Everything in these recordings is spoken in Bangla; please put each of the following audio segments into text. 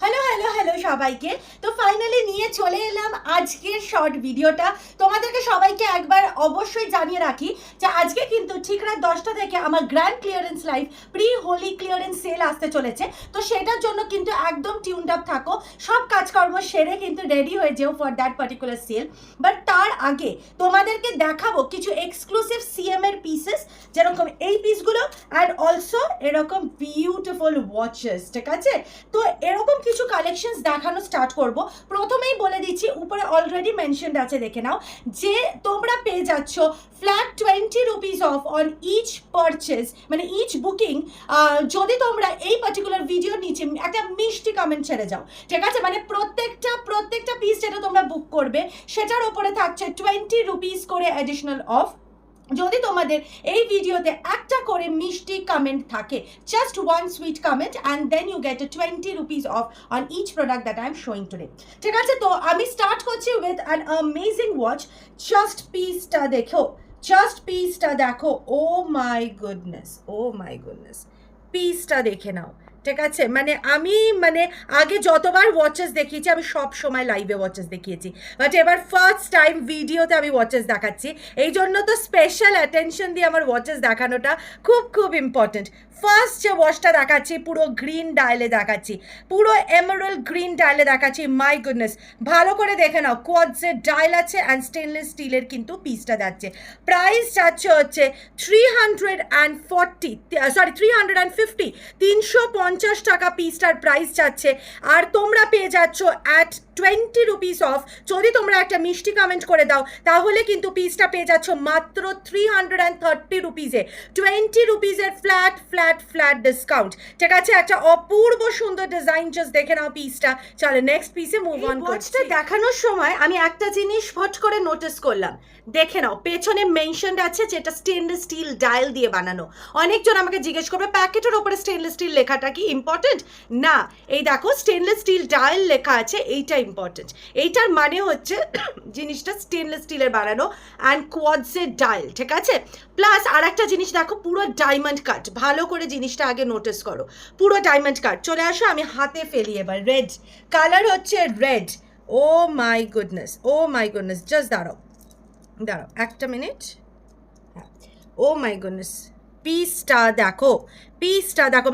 হ্যালো হ্যালো হ্যালো সবাইকে। তো ফাইনালি নিয়ে চলে এলাম আজকের শর্ট ভিডিওটা। তোমাদেরকে সবাইকে একবার অবশ্যই জানিয়ে রাখি যে আজকে কিন্তু ঠিক রাত 10টা থেকে আমার grand clearance live pre Holi clearance sale আসতে চলেছে। তো সেটার জন্য কিন্তু একদম টিউনড আপ থাকো, সব কাজকর্ম সেরে কিন্তু রেডি হয়ে যেও for that particular sale. But তার আগে তোমাদেরকে দেখাবো কিছু এক্সক্লুসিভ সিএম এর পিসেস, যেরকম এই পিসগুলো অ্যান্ড অলসো এরকম বিউটিফুল ওয়াচেস। ঠিক আছে, তো এরকম কিছু কালেকশনস দেখানো স্টার্ট করব। প্রথমেই বলে দিচ্ছি, উপরে অলরেডি মেনশনড আছে, দেখে নাও, যে তোমরা পেয়ে যাচ্ছ flat 20 rupees off on each purchase, মানে ইচ বুকিং, যদি তোমরা এই পার্টিকুলার ভিডিওর নিচে একটা মিষ্টি কমেন্ট ছেড়ে যাও। ঠিক আছে, মানে প্রত্যেকটা পিস যেটা তোমরা বুক করবে সেটার ওপরে থাকছে 20 রুপিস করে অ্যাডিশনাল অফ। যদি তোমাদের এই ভিডিওতে একটা করে মিষ্টি কমেন্ট থাকে, just one sweet comment, and then you get 20 rupees off on each product that I am showing today. ঠিক আছে, তো আমি স্টার্ট করছি with an amazing watch. Just পিসটা দেখো, দেখো। ও মাই গুডনেস, পিসটা দেখে নাও। ঠিক আছে, মানে আমি আগে যতবার ওয়াচেস দেখিয়েছি, আমি সব সময় লাইভে ওয়াচেস দেখিয়েছি, বাট এবার ফার্স্ট টাইম ভিডিওতে আমি ওয়াচেস দেখাচ্ছি। এই জন্য তো স্পেশাল অ্যাটেনশন দিয়ে আমার ওয়াচেস দেখানোটা খুব ইম্পর্টেন্ট। ফার্স্ট যে ওয়াচটা দেখাচ্ছি পুরো গ্রিন ডায়ালে দেখাচ্ছি, পুরো এমারাল্ড গ্রিন ডায়ালে দেখাচ্ছি। মাই গুডনেস, ভালো করে দেখে নাও, কোয়াডসের ডায়াল আছে অ্যান্ড স্টেনলেস স্টিলের কিন্তু পিসটা যাচ্ছে। প্রাইস যাচ্ছে হচ্ছে 350 350 টাকা পিসটার প্রাইস যাচ্ছে। আর তোমরা পেয়ে যাচ্ছ অ্যাট 20 রুপিস অফ। যদি তোমরা একটা মিষ্টি কমেন্ট করে দাও তাহলে কিন্তু পিসটা পেয়ে যাচ্ছ মাত্র 330 রুপিসে। 20 রুপিসের ফ্ল্যাট ডিসকাউন্ট। ঠিক আছে, একটা অপূর্ব সুন্দর ডিজাইন, জাস্ট দেখে নাও পিসটা। চলো নেক্সট পিসে মুভ অন। ওয়াচটা দেখানোর সময় আমি একটা জিনিস ফট করে নোটিস করলাম, দেখে নাও পেছনে মেনশনড আছে যেটা স্টেনলেস স্টিল ডায়াল দিয়ে বানানো। অনেকজন আমাকে জিজ্ঞেস করবে প্যাকেটের ওপরে স্টেনলেস স্টিল লেখাটা কি ইম্পর্টেন্ট? না, এই দেখো স্টেনলেস স্টিল ডায়াল লেখা আছে, এইটা ইম্পর্টেন্ট। এইটার মানে হচ্ছে জিনিসটা স্টেনলেস স্টিলের বানানো অ্যান্ড কোয়াডসের ডায়াল। ঠিক আছে, প্লাস আর একটা জিনিস দেখো, পুরো ডায়মন্ড কাট। ভালো করে জিনিসটা আগে নোটিস করো, পুরো ডায়মন্ড কাট। চলে আসো, আমি হাতে ফেলি এবার। রেড কালার হচ্ছে red. Oh my goodness, just দাঁড়াও একটা মিনিট। হ্যাঁ, ও মাই গুডনেস, পিসটা দেখো,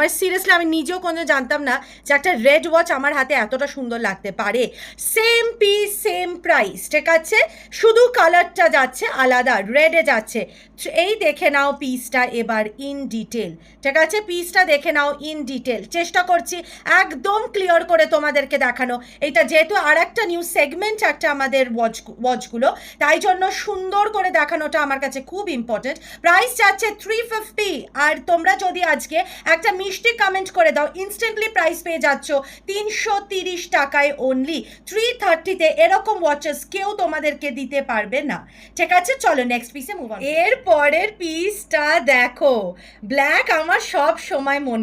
মানে সিরিয়াসলি আমি নিজেও কোনো জানতাম না যে একটা রেড ওয়াচ আমার হাতে এতটা সুন্দর লাগতে পারে। Same piece same price. ঠিক আছে, শুধু কালারটা যাচ্ছে আলাদা, রেডে যাচ্ছে। এই দেখে নাও পিসটা এবার ইন ডিটেল। ঠিক আছে, পিসটা দেখে নাও ইন ডিটেল। চেষ্টা করছি একদম ক্লিয়ার করে তোমাদেরকে দেখানো। এটা যেহেতু আর একটা নিউ সেগমেন্ট একটা আমাদের ওয়াচগুলো, তাই জন্য সুন্দর করে দেখানোটা আমার কাছে খুব ইম্পর্টেন্ট। প্রাইস যাচ্ছে 350। আর তোমরা যদি আজকে একটা মিষ্টি কমেন্ট করে দাও, ইনস্ট্যান্টলি প্রাইস পেয়ে যাচ্ছ 330 টাকায় অনলি। 330-তে এরকম ওয়াচেস কেউ তোমাদেরকে দিতে পারবে না। ঠিক আছে, চলো নেক্সট পিসে মুভ অন। এর পরের পিসটা দেখো, ব্ল্যাক আমার সব সময় মন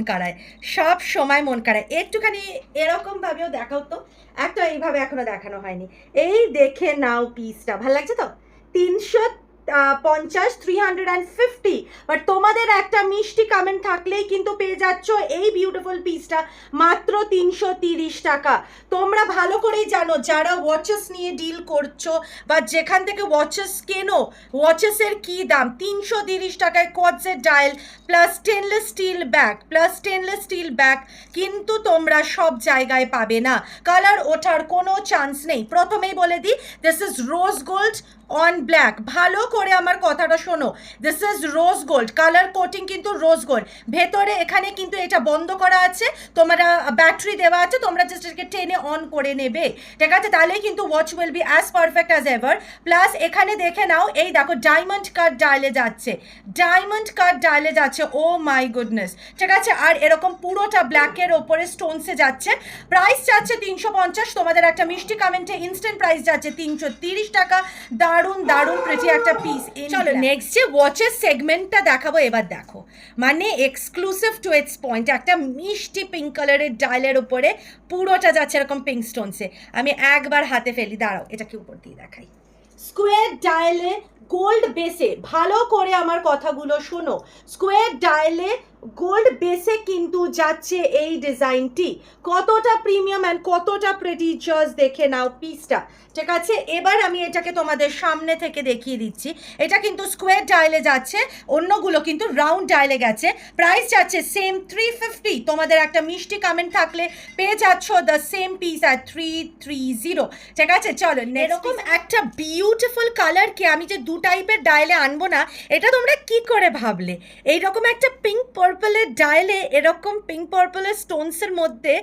কাড়ায়, একটুখানি এরকম ভাবেও দেখাও তো, একটা এইভাবে এখনো দেখানো হয়নি। এই দেখে নাও পিসটা, ভালো লাগছে তো? 350 বাট তোমাদের একটা মিষ্টি কমেন্ট থাকলেই কিন্তু পেয়ে যাচ্ছ এই বিউটিফুল পিসটা মাত্র 330 টাকা। তোমরা ভালো করেই জানো, যারা ওয়াচেস নিয়ে ডিল করছো বা যেখান থেকে ওয়াচেস কেনো, ওয়াচেসের কি দাম। 330 টাকায় কোয়াডসের dial plus stainless steel bag কিন্তু তোমরা সব জায়গায় পাবে না। কালার ওঠার কোনো চান্স নেই। প্রথমেই বলে দিই, this is rose gold on black. ভালো করে আমার কথাটা শোনো, this is rose gold, colour coating কিন্তু রোজ গোল্ড। ভেতরে এখানে কিন্তু এটা বন্ধ করা আছে, তোমরা ব্যাটারি দেওয়া আছে, তোমরা জাস্ট এটাকে টেনে অন করে নেবে। ঠিক আছে, তাহলেই কিন্তু watch will be as perfect as ever. Plus এখানে দেখে নাও, এই দেখো ডায়মন্ড কাট ডায়ালে যাচ্ছে। ও মাই গুডনেস। ঠিক আছে, আর এরকম পুরোটা ব্ল্যাকের ওপরে স্টোনসে যাচ্ছে। প্রাইস যাচ্ছে 350। তোমাদের একটা মিষ্টি কমেন্টে ইনস্ট্যান্ট প্রাইস যাচ্ছে 330 টাকা। দারুণ প্রিটি একটা পিস। চলো নেক্সট যে ওয়াচের সেগমেন্টটা দেখাবো এবার দেখো, মানে এক্সক্লুসিভ টু ইটস পয়েন্ট। একটা মিষ্টি পিঙ্ক কালারের ডায়ালের উপরে পুরোটা যাচ্ছে এরকম পিঙ্ক স্টোনসে। আমি একবার হাতে ফেলি, দাঁড়াও এটাকে উপর দিয়ে দেখাই। স্কোয়ার ডায়ালে গোল্ড বেসে, ভালো করে আমার কথাগুলো শোনো, স্কোয়ার ডায়ালে গোল্ড বেসে কিন্তু যাচ্ছে এই ডিজাইনটি, কতটা প্রিমিয়াম অ্যান্ড কতটা প্রেটিজিয়াস দেখে নাও পিসটা। ঠিক আছে, এবার আমি এটাকে তোমাদের সামনে থেকে দেখিয়ে দিচ্ছি। এটা কিন্তু স্কোয়ার ডায়ালে যাচ্ছে, অন্যগুলো কিন্তু রাউন্ড ডায়ালে গেছে। প্রাইস যাচ্ছে সেম 350। তোমাদের একটা মিষ্টি কমেন্ট থাকলে পেয়ে যাচ্ছ দ্য সেম পিস অ্যাট 330। ঠিক আছে, চলো এরকম একটা বিউটিফুল কালারকে আমি যে দু টাইপের ডায়ালে আনবো না, এটা তোমরা কি করে ভাবলে? এইরকম একটা পিঙ্ক পার্পলের ডায়ালে এরকম পিঙ্ক পার্পলের স্টোনসের মধ্যে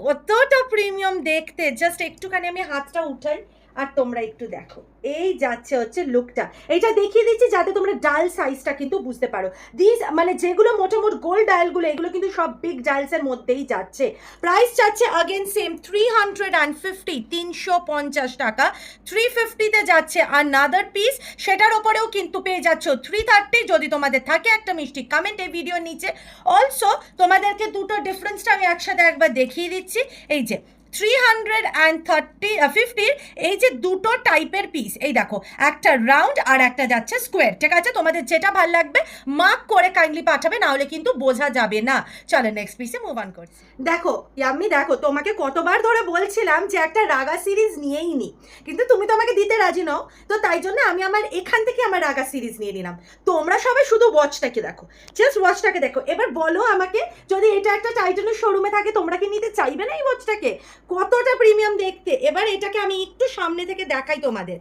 কতটা প্রিমিয়াম দেখতে। জাস্ট একটুখানি আমি হাতটা উঠাই আর তোমরা একটু দেখো, এই যাচ্ছে হচ্ছে লুকটা। এইটা দেখিয়ে দিচ্ছি যাতে তোমরা ডায়াল সাইজটা কিন্তু বুঝতে পারো। দিস মানে যেগুলো মোটামুটি গোল্ড ডায়ালগুলো, এগুলো কিন্তু সব বিগ ডায়ালসের মধ্যেই যাচ্ছে। প্রাইস যাচ্ছে আগেন সেম 350, 350 টাকা। 350-তে যাচ্ছে আনাদার পিস, সেটার ওপরেও কিন্তু পেয়ে যাচ্ছ 330 যদি তোমাদের থাকে একটা মিষ্টি কমেন্ট এই ভিডিওর নিচে। অলসো তোমাদেরকে দুটো ডিফারেন্সটা আমি একসাথে একবার দেখিয়ে দিচ্ছি। এই যে 350 এই যে দুটো টাইপের পিস, এই দেখো একটা রাউন্ড আর একটা যাচ্ছে স্কোয়ার। ঠিক আছে, তোমাদের যেটা ভালো লাগবে মার্ক করে কাইন্ডলি পাঠাবে, না হলে কিন্তু বোঝা যাবে না। চলো নেক্সট পিসে মুভ অন করছি। দেখো ইয়াম্মি, দেখো তোমাকে কতবার ধরে বলছিলাম যে একটা রাগা সিরিজ নিয়েই নি, কিন্তু তুমি তো আমাকে দিতে রাজি নও, তো তাই জন্য আমি আমার এখান থেকে আমার রাগা সিরিজ নিয়ে নিলাম। তোমরা সবাই শুধু ওয়াচটাকে দেখো, জাস্ট ওয়াচটাকে দেখো। এবার বলো আমাকে, যদি এটা একটা টাইটানের শোরুমে থাকে তোমরা কি নিতে চাইবে না এই ওয়াচটাকে? কতটা প্রিমিয়াম দেখতে। এবার এটাকে আমি একটু সামনে থেকে দেখাই তোমাদের,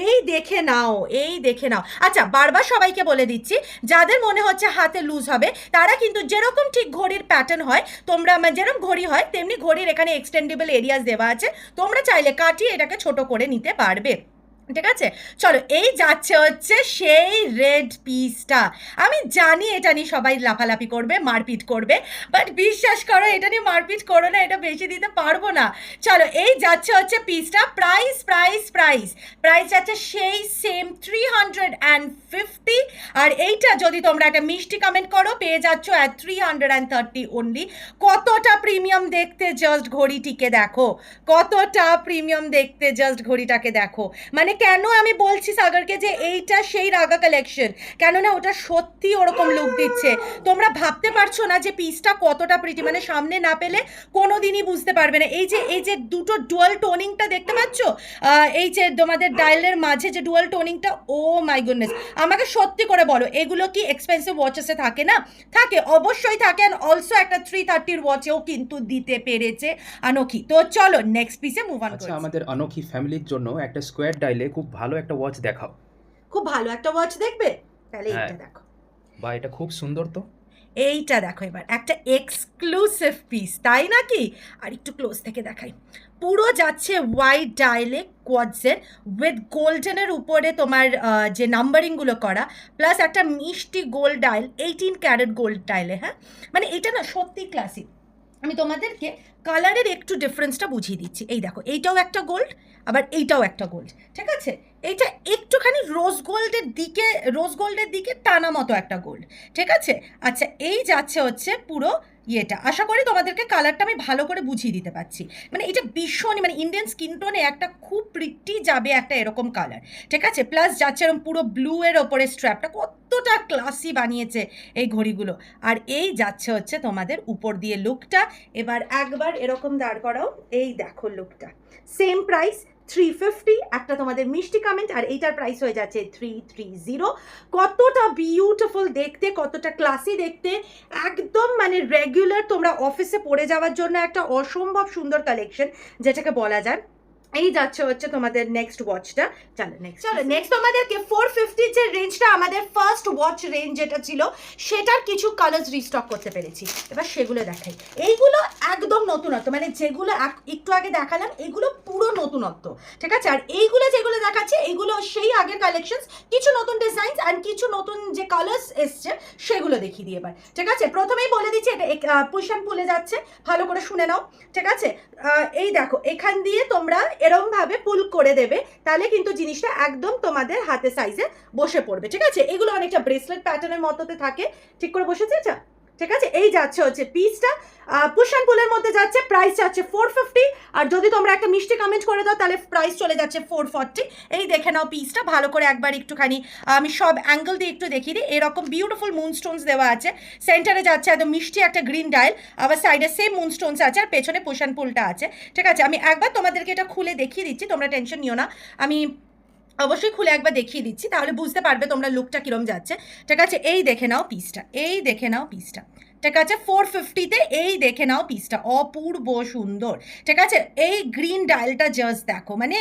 এই দেখে নাও, এই দেখে নাও। আচ্ছা, বারবার সবাইকে বলে দিচ্ছি, যাদের মনে হচ্ছে হাতে লুজ হবে তারা কিন্তু যেরকম ঠিক ঘড়ির প্যাটার্ন হয়, তোমরা যেরকম ঘড়ি হয় তেমনি ঘড়ির এখানে এক্সটেন্ডেবল এরিয়াস দেওয়া আছে, তোমরা চাইলে কাটিয়ে এটাকে ছোট করে নিতে পারবে। ঠিক আছে, চলো এই যাচ্ছে হচ্ছে সেই রেড পিসটা। আমি জানি এটা নিয়ে সবাই লাফালাফি করবে, মারপিট করবে, বাট বিশ্বাস করো এটা নিয়ে মারপিট করো না, এটা বেশি দিতে পারবো না। চলো এই যাচ্ছে হচ্ছে পিসটা। প্রাইস প্রাইস প্রাইস প্রাইস যাচ্ছে সেই সেম 350। আর এইটা যদি তোমরা একটা মিষ্টি কমেন্ট করো পেয়ে যাচ্ছ অ্যাট 330 অনলি। কতটা প্রিমিয়াম দেখতে, জাস্ট ঘড়িটিকে দেখো, কতটা প্রিমিয়াম দেখতে, জাস্ট ঘড়িটাকে দেখো। মানে কেন আমি বলছি সাগরকে যে এইটা সেই রাগা কালেকশন, কেননা ওটা সত্যি ওরকম লুক দিচ্ছে। তোমরা ভাবতে পারছো না যে পিসটা কতটা প্রিটি, মানে সামনে না পেলে কোনো দিনই বুঝতে পারবে না। এই যে দুটো ডুয়াল টোনিংটা দেখতে পাচ্ছ, এই যে তোমাদের ডায়ালের মাঝে যে ডুয়াল টোনিংটা, ও মাই গুডনেস, আমাকে সত্যি করে বলো এগুলো কি এক্সপেন্সিভ ওয়াচেসে থাকে না? থাকে, অবশ্যই থাকে। অ্যান্ড অলসো একটা 330 ওয়াচেও কিন্তু দিতে পেরেছে আনোখি। তো চলো নেক্সট পিসে মুভ অন করছি। আমাদের অনোখী ফ্যামিলির জন্য একটা স্কোয়ার ডাইলে খুব ভালো একটা ওয়াচ দেখাও। খুব ভালো একটা ওয়াচ দেখবে? তাহলে হ্যাঁ। এইটা দেখো, বা এটা খুব সুন্দর তো। এইটা দেখো, এবার একটা এক্সক্লুসিভ পিস, তাই নাকি? আর একটু ক্লোজ থেকে দেখাই। পুরো যাচ্ছে হোয়াইট ডায়ালে কোয়াডসের উইথ গোল্ডেনের উপরে তোমার যে নাম্বারিংগুলো করা, প্লাস একটা মিষ্টি গোল্ড ডায়াল, 18 ক্যারেট গোল্ড ডায়ালে। হ্যাঁ, মানে এটা না সত্যি ক্লাসিক। আমি তোমাদেরকে কালারের একটু ডিফারেন্সটা বুঝিয়ে দিচ্ছি। এই দেখো, এইটাও একটা গোল্ড, আবার এইটাও একটা গোল্ড। ঠিক আছে, এইটা একটুখানি রোজ গোল্ডের দিকে টানা মতো একটা গোল্ড। ঠিক আছে, আচ্ছা এই যাচ্ছে হচ্ছে পুরো ইয়েটা। আশা করি তোমাদেরকে কালারটা আমি ভালো করে বুঝিয়ে দিতে পারছি। মানে এটা ভীষণই, মানে ইন্ডিয়ান স্কিন টোনে একটা খুব প্রিটি যাবে একটা এরকম কালার। ঠিক আছে, প্লাস যাচ্ছে এরকম পুরো ব্লু এর ওপরে স্ট্র্যাপটা, কতটা ক্লাসি বানিয়েছে এই ঘড়িগুলো। আর এই যাচ্ছে হচ্ছে তোমাদের উপর দিয়ে লুকটা। এবার একবার এরকম দাঁড় করাও, এই দেখো লুকটা। সেম প্রাইস 350, একটা তোমাদের মিষ্টি কমেন্ট, আর এইটার প্রাইস হয়ে যাচ্ছে 330। কতটা বিউটিফুল দেখতে, কতটা ক্লাসি দেখতে, একদম মানে রেগুলার তোমরা অফিসে পরে যাওয়ার জন্য একটা অসম্ভব সুন্দর কালেকশন যেটাকে বলা যায়। এই যাচ্ছে হচ্ছে তোমাদের নেক্সট ওয়াচটা। চলো নেক্সট তোমাদেরকে 450 যে রেঞ্জটা আমাদের ফার্স্ট ওয়াচ রেঞ্জ যেটা ছিল, সেটার কিছু কালার্স রিস্টক করতে পেরেছি। এবার সেগুলো দেখাই। এইগুলো একদম নতুনত্ব, মানে যেগুলো একটু আগে দেখালাম এগুলো পুরো নতুনত্ব। ঠিক আছে, আর এইগুলো যেগুলো দেখাচ্ছে এগুলো সেই আগের কালেকশনস, কিছু নতুন ডিজাইনস অ্যান্ড কিছু নতুন যে কালার্স এসছে সেগুলো দেখিয়ে দিয়ে এবার। ঠিক আছে, প্রথমেই বলে দিচ্ছি এটা পুশ অ্যান্ড পুলে যাচ্ছে, ভালো করে শুনে নাও। ঠিক আছে, এই দেখো এখান দিয়ে তোমরা এরমভাবে পুল করে দেবে, তাহলে কিন্তু জিনিসটা একদম তোমাদের হাতে সাইজে বসে পড়বে। ঠিক আছে, এগুলো অনেকটা ব্রেসলেট প্যাটার্নের মতোতে থাকে। ঠিক করে বসেছে? এটা ঠিক আছে, এই যাচ্ছে হচ্ছে পিসটা, পুশ অ্যান্ড পুলের মধ্যে যাচ্ছে, প্রাইস যাচ্ছে 450। আর যদি তোমরা একটা মিষ্টি কমেন্ট করে দাও তাহলে প্রাইস চলে যাচ্ছে 440। এই দেখে নাও পিসটা ভালো করে একবার একটুখানি, আমি সব অ্যাঙ্গেল দিয়ে একটু দেখিয়ে দিই। এরকম বিউটিফুল মুন স্টোনস দেওয়া আছে, সেন্টারে যাচ্ছে একদম মিষ্টি একটা গ্রিন ডায়াল, আবার সাইডে সেম মুন স্টোনস আছে, আর পেছনে পুশ অ্যান্ড পুলটা আছে। ঠিক আছে, আমি একবার তোমাদেরকে এটা খুলে দেখিয়ে দিচ্ছি, তোমরা টেনশন নিও না, আমি অবশ্যই খুলে একবার দেখিয়ে দিচ্ছি, তাহলে বুঝতে পারবে তোমরা লুকটা কিরম যাচ্ছে। ঠিক আছে, এই দেখে নাও পিসটা, এই দেখে নাও পিসটা। ঠিক আছে, 450-তে এই দেখে নাও পিসটা, অপূর্ব সুন্দর। ঠিক আছে, এই গ্রিন ডায়ালটা জাস্ট দেখো, মানে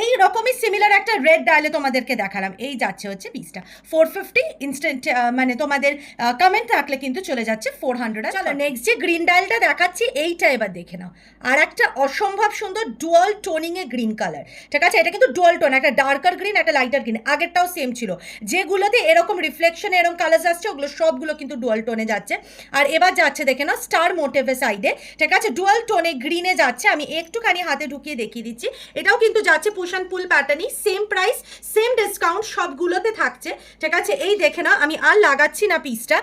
এই রকমই সিমিলার একটা রেড ডায়ালে তোমাদেরকে দেখালাম। এই যাচ্ছে হচ্ছে পিসটা 450 ইনস্ট্যান্ট, মানে তোমাদের কমেন্ট থাকলে কিন্তু চলে যাচ্ছে 400। চলো নেক্সট যে গ্রিন ডায়ালটা দেখাচ্ছি এইটা এবার দেখে নাও, আর একটা অসম্ভব সুন্দর ডুয়াল টোনিংয়ে গ্রিন কালার। ঠিক আছে, এটা কিন্তু ডুয়াল টোন, একটা ডার্কার গ্রিন একটা লাইটার গ্রিন, আগেরটাও সেম ছিল। যেগুলোতে এরকম রিফ্লেকশনে এরকম কালার আসছে ওগুলো সবগুলো কিন্তু ডুয়াল টোনে যাচ্ছে। আর এবার যাচ্ছে দেখে নাও স্টার মোটিভের সাইডে। ঠিক আছে, ডুয়াল টোনে গ্রিনে যাচ্ছে, আমি একটুখানি হাতে ঢুকিয়ে দেখিয়ে দিচ্ছি। এটাও কিন্তু যাচ্ছে পুশ অ্যান্ড পুল প্যাটার্নই, সেম প্রাইস সেম ডিসকাউন্ট সবগুলোতে থাকছে। ঠিক আছে, এই দেখে নাও, আমি আর লাগাচ্ছি না পিসটা,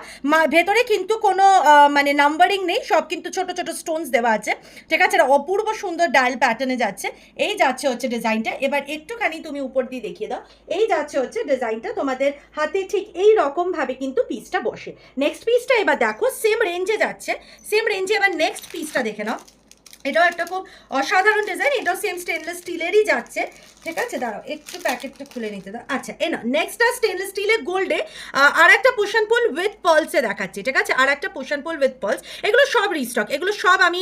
ভেতরে কিন্তু কোনো মানে নাম্বারিং নেই, সব কিন্তু ছোট ছোট স্টোনস দেওয়া আছে। ঠিক আছে, এটা অপূর্ব সুন্দর ডায়াল প্যাটার্নে যাচ্ছে। এই যাচ্ছে হচ্ছে ডিজাইনটা, এবার একটুখানি তুমি উপর দিয়ে দেখিয়ে দাও। এই যাচ্ছে হচ্ছে ডিজাইনটা, তোমাদের হাতে ঠিক এই রকম ভাবে কিন্তু পিসটা বসে। নেক্সট পিসটা এবার দেখো, সেম রেঞ্জে যাচ্ছে, সেম রেঞ্জে। এবার নেক্সট পিসটা দেখে নাও, এটাও একটা খুব অসাধারণ ডিজাইন, এটাও সেম স্টেনলেস স্টিলেরই যাচ্ছে। ঠিক আছে, দাঁড়াও একটু প্যাকেটটা খুলে নিতে দাও। আচ্ছা, এ না, নেক্সট আর স্টেনলেস স্টিলের গোল্ডে আর একটা পুশ অ্যান্ড পুল উইথ পার্লসে দেখাচ্ছি। ঠিক আছে, আর একটা push and pool with pearls, এগুলো সব রিস্টক, এগুলো সব আমি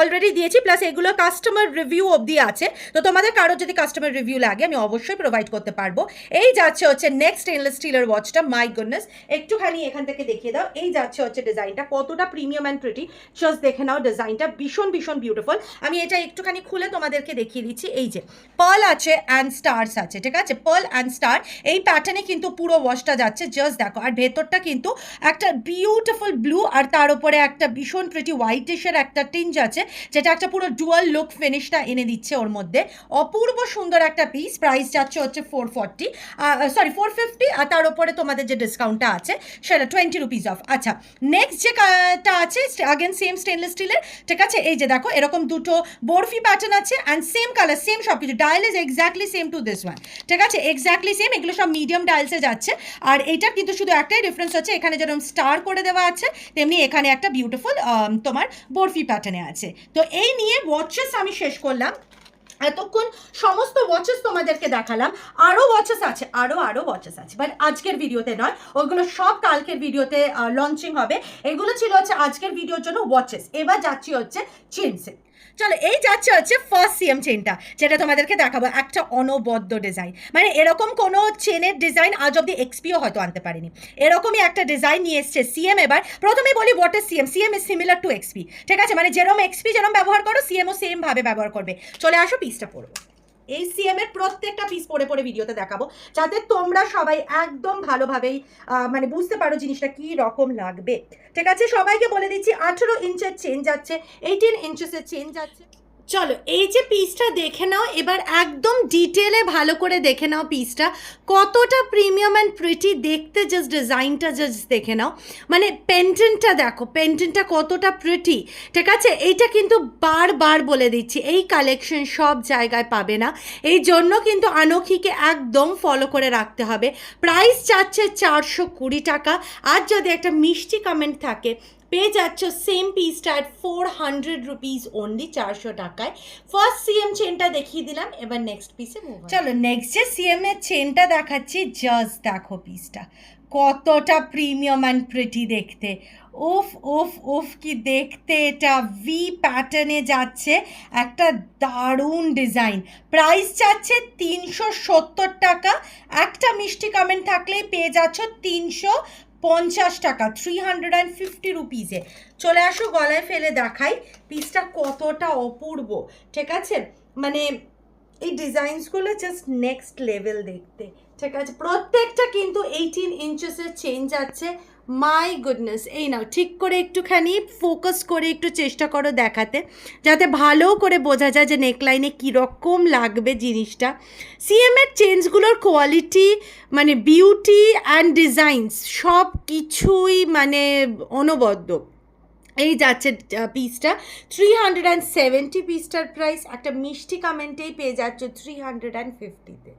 অলরেডি দিয়েছি, প্লাস এগুলো কাস্টমার রিভিউ অবধি আছে। তো তোমাদের কারো যদি কাস্টমার রিভিউ লাগে আমি অবশ্যই প্রোভাইড করতে পারবো। এই যাচ্ছে হচ্ছে নেক্সট স্টেনলেস স্টিলের ওয়াচটা, মাই গুডনেস, একটুখানি এখান থেকে দেখিয়ে দাও। এই যাচ্ছে হচ্ছে ডিজাইনটা, কতটা প্রিমিয়াম অ্যান্ড প্রিটি, জাস্ট দেখে নাও ডিজাইনটা, ভীষণ ভীষণ বিউটিফুল। আমি এটা একটুখানি খুলে তোমাদেরকে দেখিয়ে দিচ্ছি। এই যে পার্ল আছে অ্যান্ড স্টারস আছে। ঠিক আছে, পার্ল অ্যান্ড স্টার এই প্যাটার্নে কিন্তু পুরো ওয়াশটা যাচ্ছে, জাস্ট দেখো। আর ভেতরটা কিন্তু একটা বিউটিফুল ব্লু, আর তার উপরে একটা ভীষণ প্রিটি হোয়াইটিশের একটা টিঞ্জ আছে, যেটা একটা পুরো ডুয়াল লুক ফিনিশটা এনে দিচ্ছে ওর মধ্যে। অপূর্ব সুন্দর একটা পিস, প্রাইস যাচ্ছে হচ্ছে 450, আর তার উপরে তোমাদের যে ডিসকাউন্টটা আছে সেটা 20 রুপিস অফ। আচ্ছা, নেক্সট যেটা আছে আগেন সেম স্টেনলেস স্টিলের। ঠিক আছে, এই যে দেখো এরকম দুটো বরফি প্যাটার্ন আছে, অ্যান্ড সেম কালার সেম সব কিছু, dial is exactly same to this one. ঠিক আছে, এক্স্যাক্টলি সেম, এগুলো সব মিডিয়াম ডায়ালসে যাচ্ছে। আর এটা কিন্তু শুধু একটাই ডিফারেন্স হচ্ছে, এখানে যেরকম স্টার করে দেওয়া আছে তেমনি এখানে একটা বিউটিফুল তোমার বরফি প্যাটার্নে আছে। তো এই নিয়ে ওয়াচেস আমি শেষ করলাম। এতক্ষণ সমস্ত ওয়াচেস তোমাদেরকে দেখালাম, আরও ওয়াচেস আছে, আরও ওয়াচেস আছে, বাট আজকের ভিডিওতে নয়, ওগুলো সব কালকের ভিডিওতে লঞ্চিং হবে। এগুলো ছিল হচ্ছে আজকের ভিডিওর জন্য ওয়াচেস। এবার যাচ্ছি হচ্ছে চেনসে। চলো, এই যাচ্ছে হচ্ছে ফার্স্ট সিএম চেনটা, যেটা তোমাদেরকে দেখাবো, একটা অনবদ্য ডিজাইন, মানে এরকম কোনো চেনের ডিজাইন আজ অব্দি এক্সপিও হয়তো আনতে পারিনি। এরকমই একটা ডিজাইন নিয়ে এসছে সিএম। এবার প্রথমে বলি what is CM. CM is similar to XP. ঠিক আছে, মানে যেরকম এক্সপি যেরকম ব্যবহার করো সিএমও সেম ভাবে ব্যবহার করবে। চলে আসো, পিসটা পড়বো। এই সিএম এর প্রত্যেকটা পিস পরে পরে ভিডিওতে দেখাবো, যাতে তোমরা সবাই একদম ভালোভাবেই মানে বুঝতে পারো জিনিসটা কি রকম লাগবে। ঠিক আছে, সবাইকে বলে দিচ্ছি 18 ইঞ্চের চেন যাচ্ছে, 18 ইঞ্চেসের চেন যাচ্ছে। চলো, এই যে পিসটা দেখে নাও, এবার একদম ডিটেলে ভালো করে দেখে নাও পিসটা কতটা প্রিমিয়াম অ্যান্ড প্রিটি দেখতে, জাস্ট ডিজাইনটা জাস্ট দেখে নাও। মানে পেন্ডেন্টটা দেখো, পেন্ডেন্টটা কতটা প্রিটি। ঠিক আছে, এইটা কিন্তু বারবার বলে দিচ্ছি, এই কালেকশন সব জায়গায় পাবে না, এই জন্য কিন্তু আনোখিকে একদম ফলো করে রাখতে হবে। প্রাইস চাচ্ছে 420 টাকা, আর যদি একটা মিষ্টি কমেন্ট থাকে পেয়ে যাচ্ছ সেম পিসটা অ্যাট 400 রুপিস অনলি, 400 টাকায়। ফার্স্ট সিএম চেনটা দেখিয়ে দিলাম, এবার নেক্সট পিসে মুভ। চলো, নেক্সট যে সিএম এর চেনটা দেখাচ্ছি, জাস্ট দেখো পিসটা কতটা প্রিমিয়াম অ্যান্ড প্রিটি দেখতে। উফ উফ উফ কি দেখতে, এটা ভি প্যাটার্নে যাচ্ছে, একটা দারুণ ডিজাইন। প্রাইস চাচ্ছে 370 টাকা, একটা মিষ্টি কমেন্ট থাকলেই পেয়ে যাচ্ছ 350 টাকা, 350 রুপিসে। চলে আসো, গলায় ফেলে দেখাই পিসটা কতটা অপূর্ব। ঠিক আছে, মানে এই ডিজাইনসগুলো জাস্ট নেক্সট লেভেল দেখতে। ঠিক আছে, প্রত্যেকটা কিন্তু 18 ইঞ্চেসের চেন যাচ্ছে, মাই গুডনেস, এই নাও ঠিক করে একটুখানি ফোকাস করে একটু চেষ্টা করো দেখাতে, যাতে ভালো করে বোঝা যায় যে নেকলাইনে কীরকম লাগবে জিনিসটা। সিএমের চেঞ্জগুলোর কোয়ালিটি মানে বিউটি অ্যান্ড ডিজাইনস সব কিছুই মানে অনবদ্য। এই যাচ্ছে পিসটা 370 পিসটার প্রাইস, একটা মিষ্টি কমেন্টেই পেয়ে যাচ্ছ 350-তে।